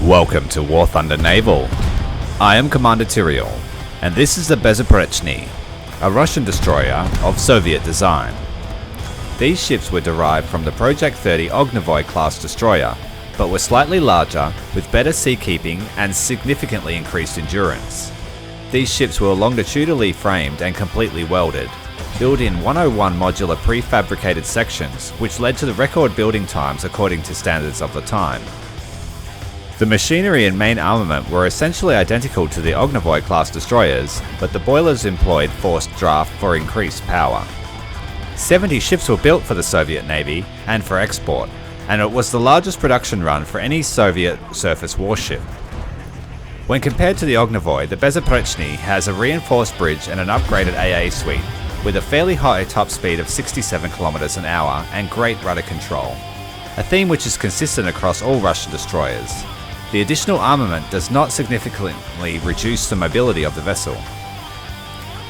Welcome to War Thunder Naval. I am Commander Tyrael, and this is the Bezuprechny, a Russian destroyer of Soviet design. These ships were derived from the Pr.30 Ognevoy-class destroyer, but were slightly larger, with better seakeeping and significantly increased endurance. These ships were longitudinally framed and completely welded, built in 101 modular pre-fabricated sections, which led to the record building times according to standards of the time. The machinery and main armament were essentially identical to the Ognevoy-class destroyers, but the boilers employed forced draft for increased power. 70 ships were built for the Soviet Navy and for export, and it was the largest production run for any Soviet surface warship. When compared to the Ognevoy, the Bezuprechny has a reinforced bridge and an upgraded AA suite, with a fairly high top speed of 67 km an hour and great rudder control, a theme which is consistent across all Russian destroyers. The additional armament does not significantly reduce the mobility of the vessel.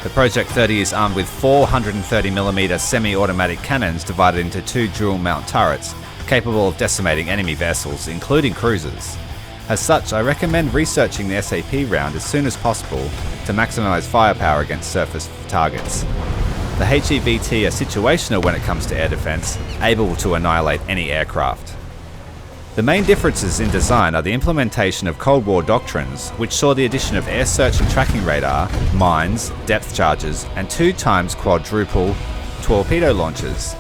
The Pr.30 is armed with 430mm semi-automatic cannons divided into two dual-mount turrets, capable of decimating enemy vessels, including cruisers. As such, I recommend researching the SAP round as soon as possible to maximize firepower against surface targets. The HEVT are situational when it comes to air defense, able to annihilate any aircraft. The main differences in design are the implementation of Cold War doctrines, which saw the addition of air search and tracking radar, mines, depth charges, and 2x quadruple torpedo launchers.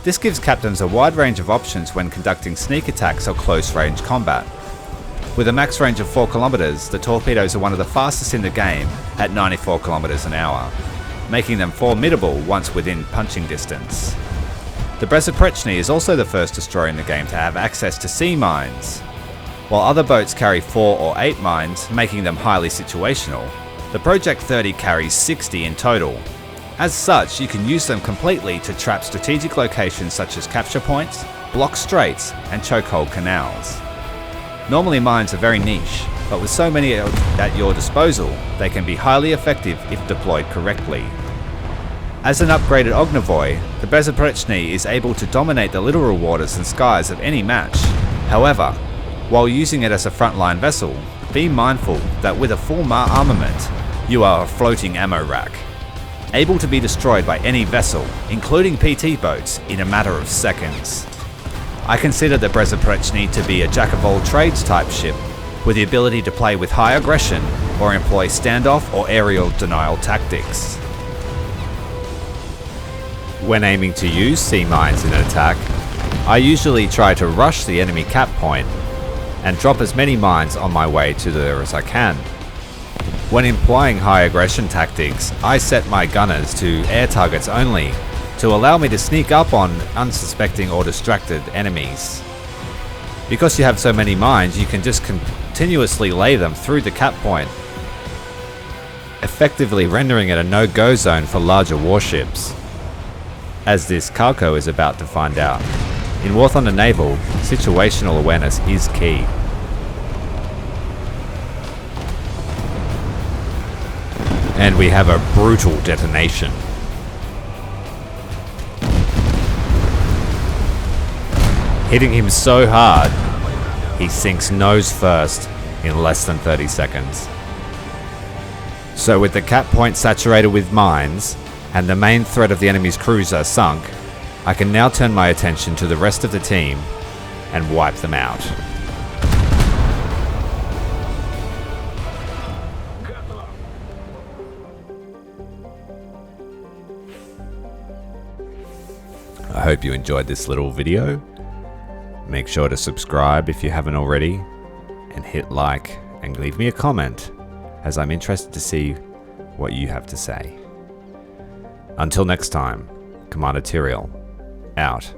This gives captains a wide range of options when conducting sneak attacks or close-range combat. With a max range of 4 km, the torpedoes are one of the fastest in the game at 94 km an hour, making them formidable once within punching distance. The Bezuprechny is also the first destroyer in the game to have access to sea mines. While other boats carry 4 or 8 mines, making them highly situational, the Pr.30 carries 60 in total. As such, you can use them completely to trap strategic locations such as capture points, block straits, and chokehold canals. Normally mines are very niche, but with so many at your disposal, they can be highly effective if deployed correctly. As an upgraded Ognevoy, the Bezuprechny is able to dominate the littoral waters and skies of any match. However, while using it as a frontline vessel, be mindful that with a full armament, you are a floating ammo rack, able to be destroyed by any vessel, including PT boats, in a matter of seconds. I consider the Bezuprechny to be a jack-of-all-trades type ship, with the ability to play with high aggression or employ standoff or aerial denial tactics. When aiming to use sea mines in an attack, I usually try to rush the enemy cap point and drop as many mines on my way to there as I can. When employing high aggression tactics, I set my gunners to air targets only to allow me to sneak up on unsuspecting or distracted enemies. Because you have so many mines, you can just continuously lay them through the cap point, effectively rendering it a no-go zone for larger warships, as this Karko is about to find out. In War Thunder Naval, situational awareness is key. And we have a brutal detonation. Hitting him so hard, he sinks nose first in less than 30 seconds. So with the cap point saturated with mines, and the main threat of the enemy's cruiser sunk, I can now turn my attention to the rest of the team and wipe them out. I hope you enjoyed this little video. Make sure to subscribe if you haven't already, and hit like and leave me a comment, as I'm interested to see what you have to say. Until next time, Commander Tyrael, out.